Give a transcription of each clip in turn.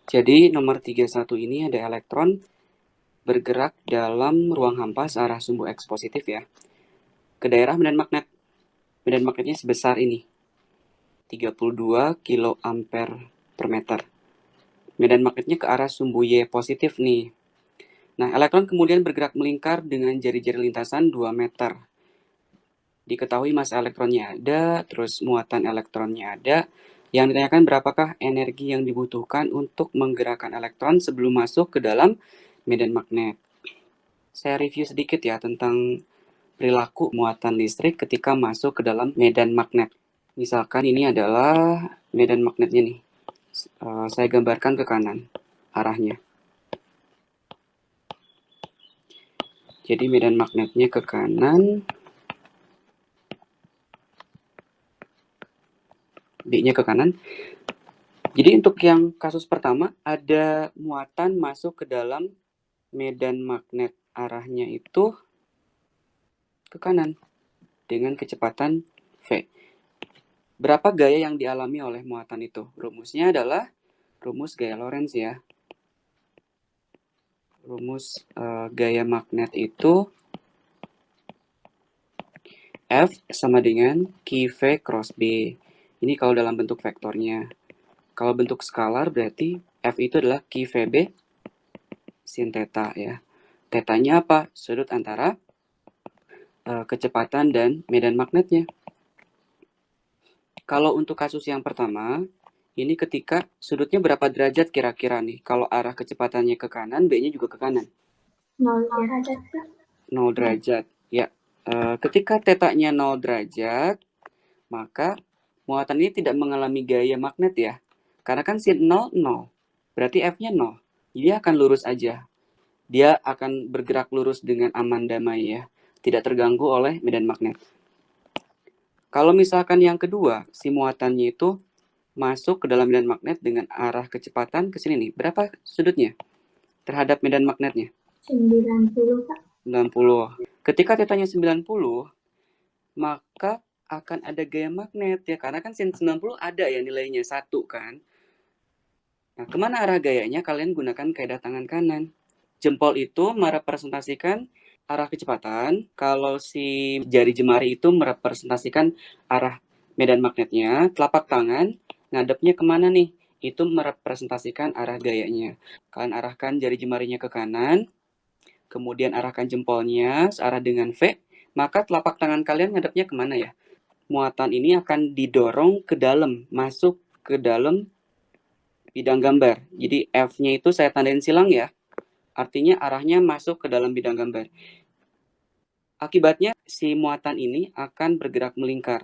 Jadi nomor 31 ini ada elektron bergerak dalam ruang hampa searah sumbu X positif ya, ke daerah medan magnet. Medan magnetnya sebesar ini, 32 kilo ampere per meter. Medan magnetnya ke arah sumbu Y positif nih. Nah, elektron kemudian bergerak melingkar dengan jari-jari lintasan 2 meter. Diketahui massa elektronnya ada, terus muatan elektronnya ada. Yang ditanyakan berapakah energi yang dibutuhkan untuk menggerakkan elektron sebelum masuk ke dalam medan magnet. Saya review sedikit ya tentang perilaku muatan listrik ketika masuk ke dalam medan magnet. Misalkan ini adalah medan magnetnya nih. Saya gambarkan ke kanan arahnya. Jadi medan magnetnya ke kanan, B-nya ke kanan. Jadi untuk yang kasus pertama, ada muatan masuk ke dalam medan magnet. Arahnya itu ke kanan dengan kecepatan V. Berapa gaya yang dialami oleh muatan itu? Rumusnya adalah rumus gaya Lorentz ya. Rumus gaya magnet itu F sama dengan QV cross B. Ini kalau dalam bentuk vektornya. Kalau bentuk skalar berarti F itu adalah QVB sin theta ya. Tetanya apa? Sudut antara kecepatan dan medan magnetnya. Kalau untuk kasus yang pertama, ini ketika sudutnya berapa derajat kira-kira nih? Kalau arah kecepatannya ke kanan, B-nya juga ke kanan. 0 derajat. 0 derajat. Ya. Ketika tetanya 0 derajat, maka muatan ini tidak mengalami gaya magnet ya. Karena kan sin 0, 0. Berarti F-nya 0. Dia akan lurus aja. Dia akan bergerak lurus dengan aman damai ya. Tidak terganggu oleh medan magnet. Kalau misalkan yang kedua, si muatannya itu masuk ke dalam medan magnet dengan arah kecepatan ke sini nih. Berapa sudutnya terhadap medan magnetnya? 90, Pak. 90. Ketika tetanya 90, maka akan ada gaya magnet ya. Karena kan sin 90 ada ya nilainya 1 kan. Nah, kemana arah gayanya? Kalian gunakan kaidah tangan kanan. Jempol itu merepresentasikan arah kecepatan, kalau si jari jemari itu merepresentasikan arah medan magnetnya, telapak tangan ngadepnya kemana nih? Itu merepresentasikan arah gayanya. Kalian arahkan jari jemarinya ke kanan, kemudian arahkan jempolnya searah dengan V, maka telapak tangan kalian ngadepnya kemana ya? Muatan ini akan didorong ke dalam, masuk ke dalam bidang gambar. Jadi F-nya itu saya tandain silang ya. Artinya arahnya masuk ke dalam bidang gambar. Akibatnya si muatan ini akan bergerak melingkar.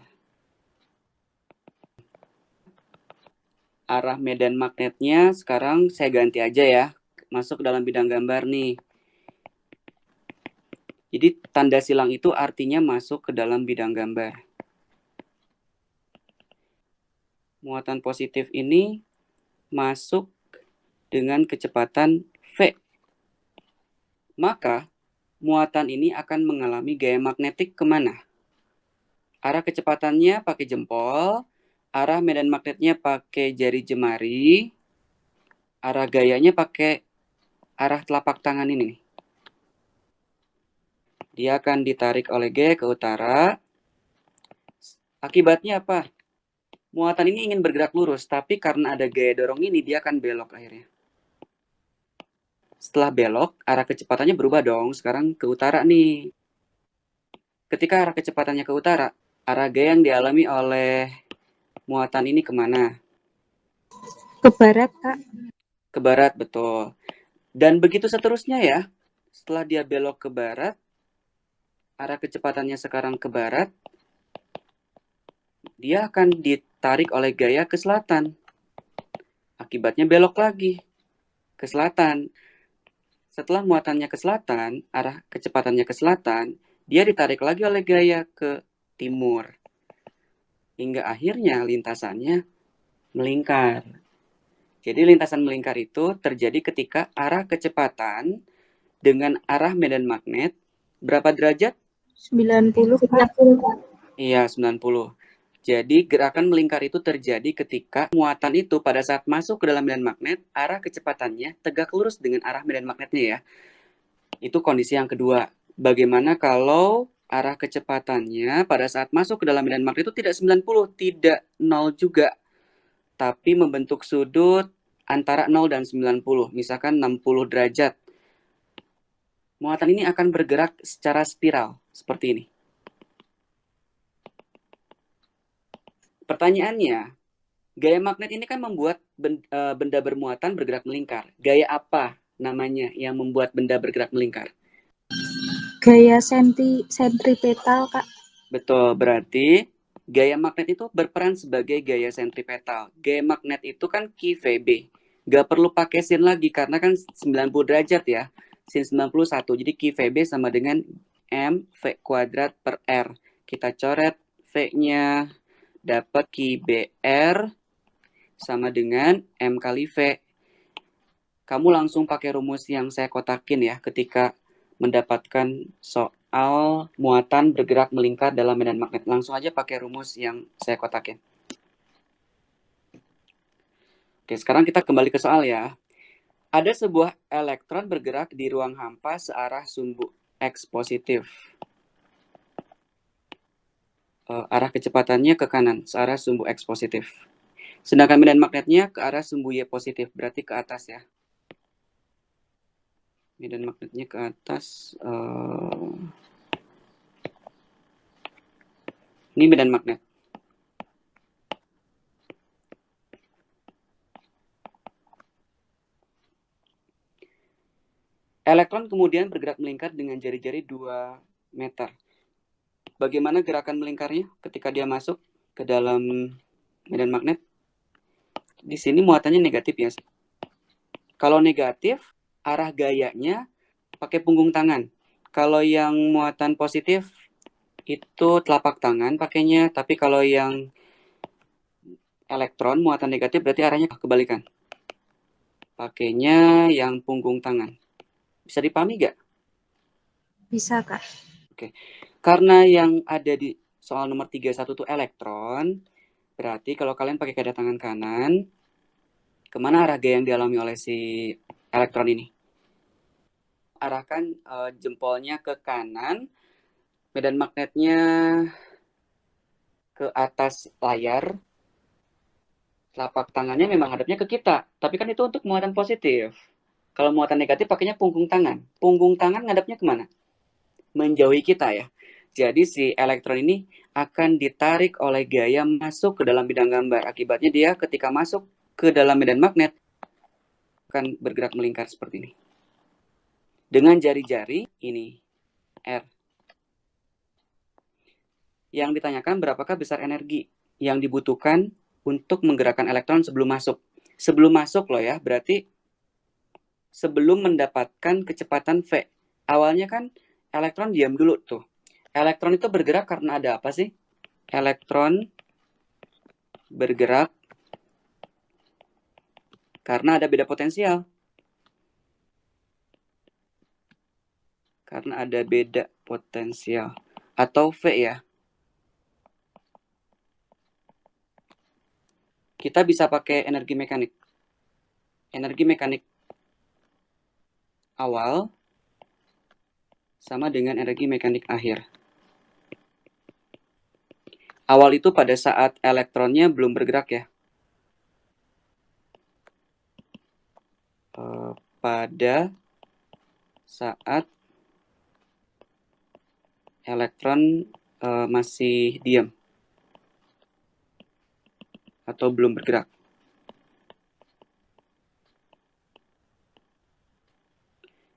Arah medan magnetnya sekarang saya ganti aja ya. Masuk ke dalam bidang gambar nih. Jadi tanda silang itu artinya masuk ke dalam bidang gambar. Muatan positif ini masuk dengan kecepatan V. Maka muatan ini akan mengalami gaya magnetik kemana? Arah kecepatannya pakai jempol, arah medan magnetnya pakai jari jemari, arah gayanya pakai arah telapak tangan ini. Dia akan ditarik oleh G ke utara. Akibatnya apa? Muatan ini ingin bergerak lurus, tapi karena ada gaya dorong ini, dia akan belok akhirnya. Setelah belok, arah kecepatannya berubah dong. Sekarang ke utara nih. Ketika arah kecepatannya ke utara, arah gaya yang dialami oleh muatan ini kemana? Ke barat, Kak. Ke barat, betul. Dan begitu seterusnya ya. Setelah dia belok ke barat, arah kecepatannya sekarang ke barat, dia akan ditarik oleh gaya ke selatan. Akibatnya belok lagi ke selatan. Setelah muatannya ke selatan, arah kecepatannya ke selatan, dia ditarik lagi oleh gaya ke timur. Hingga akhirnya lintasannya melingkar. Jadi lintasan melingkar itu terjadi ketika arah kecepatan dengan arah medan magnet berapa derajat? 90, Pak. Iya, 90. Jadi gerakan melingkar itu terjadi ketika muatan itu pada saat masuk ke dalam medan magnet, arah kecepatannya tegak lurus dengan arah medan magnetnya ya. Itu kondisi yang kedua. Bagaimana kalau arah kecepatannya pada saat masuk ke dalam medan magnet itu tidak 90, tidak 0 juga, tapi membentuk sudut antara 0 dan 90, misalkan 60 derajat. Muatan ini akan bergerak secara spiral, seperti ini. Pertanyaannya, gaya magnet ini kan membuat benda bermuatan bergerak melingkar. Gaya apa namanya yang membuat benda bergerak melingkar? Gaya sentripetal, Kak. Betul, berarti gaya magnet itu berperan sebagai gaya sentripetal. Gaya magnet itu kan Q VB. Gak perlu pakai sin lagi karena kan 90 derajat ya. Sin 91. Jadi Q VB sama dengan M V kuadrat per R. Kita coret V-nya, dapat QBR sama dengan M kali V. Kamu langsung pakai rumus yang saya kotakin ya ketika mendapatkan soal muatan bergerak melingkar dalam medan magnet. Langsung aja pakai rumus yang saya kotakin. Oke, sekarang kita kembali ke soal ya. Ada sebuah elektron bergerak di ruang hampa searah sumbu X positif. Arah kecepatannya ke kanan, searah sumbu X positif. Sedangkan medan magnetnya ke arah sumbu Y positif, berarti ke atas ya. Medan magnetnya ke atas. Ini medan magnet. Elektron kemudian bergerak melingkar dengan jari-jari 2 meter. Bagaimana gerakan melingkarnya ketika dia masuk ke dalam medan magnet? Di sini muatannya negatif ya. Kalau negatif, arah gayanya pakai punggung tangan. Kalau yang muatan positif itu telapak tangan pakainya, tapi kalau yang elektron muatan negatif berarti arahnya kebalikan. Pakainya yang punggung tangan. Bisa dipahami gak? Bisa, Kak. Oke. Karena yang ada di soal nomor 31 itu elektron, berarti kalau kalian pakai kedatangan kanan, kemana arah gaya yang dialami oleh si elektron ini? Arahkan jempolnya ke kanan, medan magnetnya ke atas layar, telapak tangannya memang hadapnya ke kita, tapi kan itu untuk muatan positif. Kalau muatan negatif pakainya punggung tangan. Punggung tangan ngadapnya kemana? Menjauhi kita ya. Jadi si elektron ini akan ditarik oleh gaya masuk ke dalam bidang gambar. Akibatnya dia ketika masuk ke dalam medan magnet akan bergerak melingkar seperti ini. Dengan jari-jari ini R. Yang ditanyakan berapakah besar energi yang dibutuhkan untuk menggerakkan elektron sebelum masuk. Sebelum masuk loh ya, berarti sebelum mendapatkan kecepatan V. Awalnya kan elektron diam dulu tuh. Elektron itu bergerak karena ada apa sih? Elektron bergerak karena ada beda potensial. Karena ada beda potensial. Atau V ya. Kita bisa pakai energi mekanik. Energi mekanik awal sama dengan energi mekanik akhir. Awal itu pada saat elektronnya belum bergerak ya. Pada saat elektron masih diam atau belum bergerak.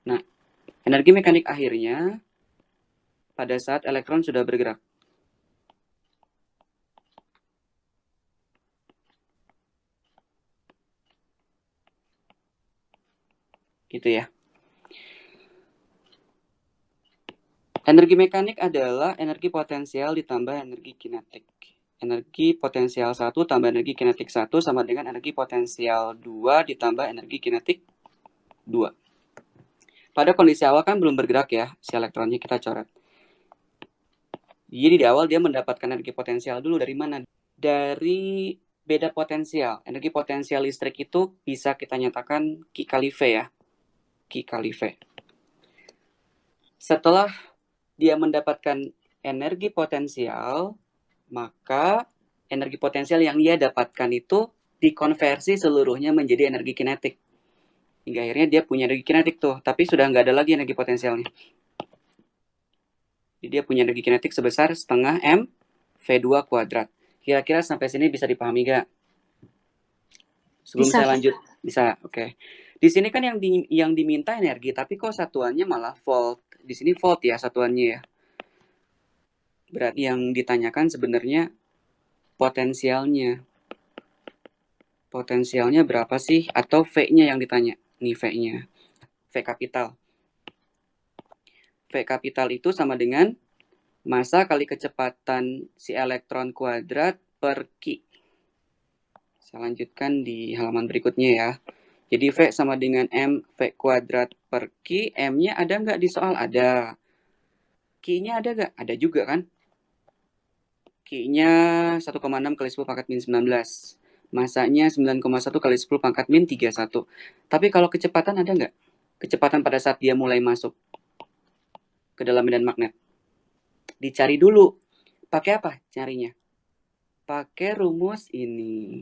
Nah, energi mekanik akhirnya pada saat elektron sudah bergerak. Gitu ya. Energi mekanik adalah energi potensial ditambah energi kinetik. Energi potensial 1 tambah energi kinetik 1 sama dengan energi potensial 2 ditambah energi kinetik 2. Pada kondisi awal kan belum bergerak ya, si elektronnya kita coret. Jadi di awal dia mendapatkan energi potensial dulu dari mana? dari beda potensial. Energi potensial listrik itu bisa kita nyatakan Q kali V ya. Q kali V. Setelah dia mendapatkan energi potensial, maka energi potensial yang dia dapatkan itu dikonversi seluruhnya menjadi energi kinetik. Hingga akhirnya dia punya energi kinetik tuh, tapi sudah nggak ada lagi energi potensialnya. Jadi dia punya energi kinetik sebesar setengah M V2 kuadrat. Kira-kira sampai sini bisa dipahami gak? Sebelum Bisa, saya Kak. lanjut, bisa, oke. Di sini kan yang diminta energi, tapi kok satuannya malah volt. Di sini volt ya satuannya ya. Berarti yang ditanyakan sebenarnya potensialnya. Potensialnya berapa sih? Atau V-nya yang ditanya. Nih V-nya. V kapital. V kapital itu sama dengan massa kali kecepatan si elektron kuadrat per Q. Saya lanjutkan di halaman berikutnya ya. Jadi V sama dengan M V kuadrat per Q. M-nya ada nggak di soal? Ada. Q-nya ada nggak? Ada juga kan? Q-nya 1,6 kali 10 pangkat min 19. Masanya 9,1 kali 10 pangkat min 31. Tapi kalau kecepatan ada nggak? Kecepatan pada saat dia mulai masuk ke dalam medan magnet. Dicari dulu. Pakai apa carinya? Pakai rumus ini.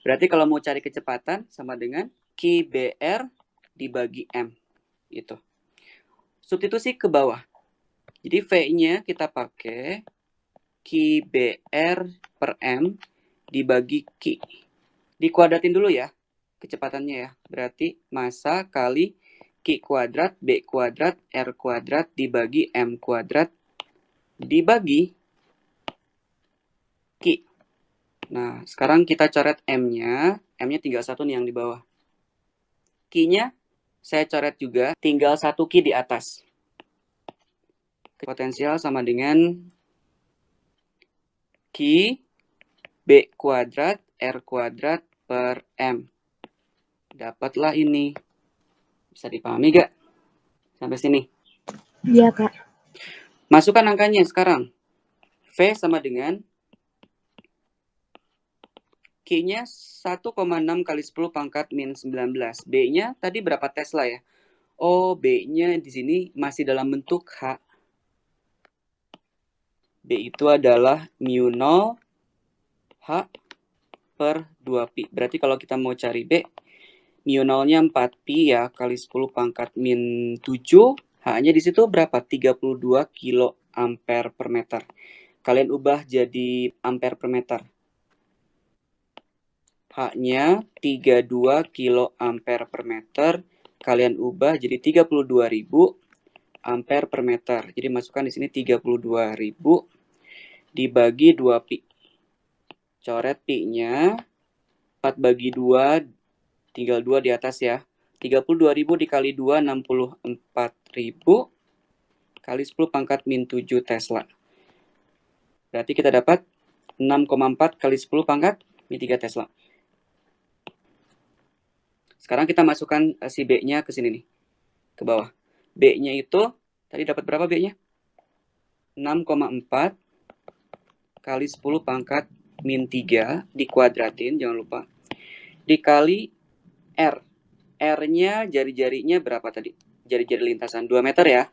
Berarti kalau mau cari kecepatan sama dengan QBR dibagi M. Gitu. Substitusi ke bawah. Jadi V-nya kita pakai QBR per M dibagi Q. Dikuadratin dulu ya kecepatannya ya. Berarti massa kali Q kuadrat B kuadrat R kuadrat dibagi M kuadrat dibagi Q. Nah, sekarang kita coret M-nya. M-nya tinggal 1 nih yang di bawah. Q-nya saya coret juga, tinggal 1 Q di atas. Potensial sama dengan Q B kuadrat R kuadrat per M. Dapatlah ini. Bisa dipahami gak? Sampai sini. Iya, Kak. Masukkan angkanya sekarang. V sama dengan Q-nya 1,6 kali 10 pangkat min 19. B-nya tadi berapa Tesla ya? Oh, B-nya di sini masih dalam bentuk H. B itu adalah mu 0 H per 2pi. Berarti kalau kita mau cari B, mu 0-nya 4pi ya, kali 10 pangkat min 7. H-nya di situ berapa? 32 kilo ampere per meter. Kalian ubah jadi ampere per meter. H-nya 32 kilo ampere per meter. Kalian ubah jadi 32.000 ampere per meter. Jadi masukkan di sini 32.000 dibagi 2 pi. Coret pi-nya 4 bagi 2, tinggal 2 di atas ya. 32.000 dikali 2, 64.000 kali 10 pangkat min 7 Tesla. Berarti kita dapat 6,4 kali 10 pangkat min 3 Tesla. Sekarang kita masukkan si B-nya ke sini nih. Ke bawah. B-nya itu, tadi dapat berapa B-nya? 6,4 kali 10 pangkat min 3 dikuadratin, jangan lupa. Dikali R. R-nya jari-jarinya berapa tadi? Jari-jari lintasan 2 meter ya.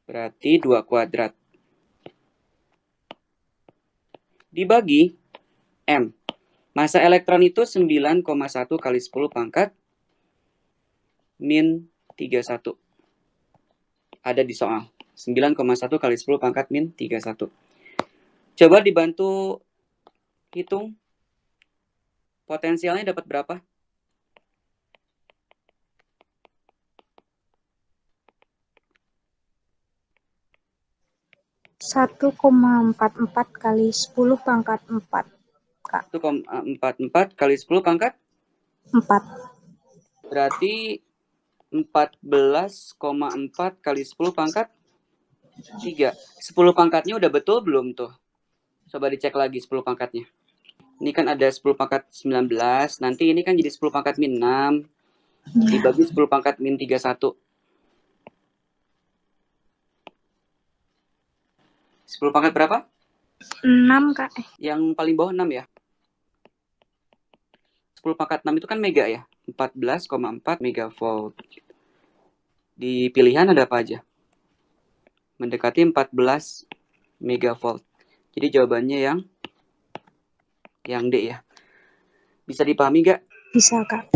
Berarti 2 kuadrat. Dibagi M. Massa elektron itu 9,1 kali 10 pangkat min 31. Ada di soal. 9,1 kali 10 pangkat min 31. Coba dibantu hitung. Potensialnya dapat berapa? 1,44 kali 10 pangkat 4, Kak. 1,44 kali 10 pangkat 4. berarti 14,4 kali 10 pangkat 3. 10 pangkatnya udah betul belum tuh? Coba dicek lagi 10 pangkatnya. Ini kan ada 10 pangkat 19. Nanti ini kan jadi 10 pangkat min 6. Dibagi 10 pangkat min 31. 10 pangkat berapa? 6, Kak. Yang paling bawah 6 ya? 10 pangkat 6 itu kan mega ya? 14,4 megavolt. Di pilihan ada apa aja? Mendekati 14 megavolt. Jadi jawabannya yang D ya. Bisa dipahami gak? Bisa, Kak.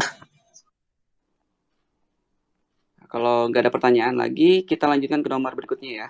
Kalau nggak ada pertanyaan lagi, kita lanjutkan ke nomor berikutnya ya.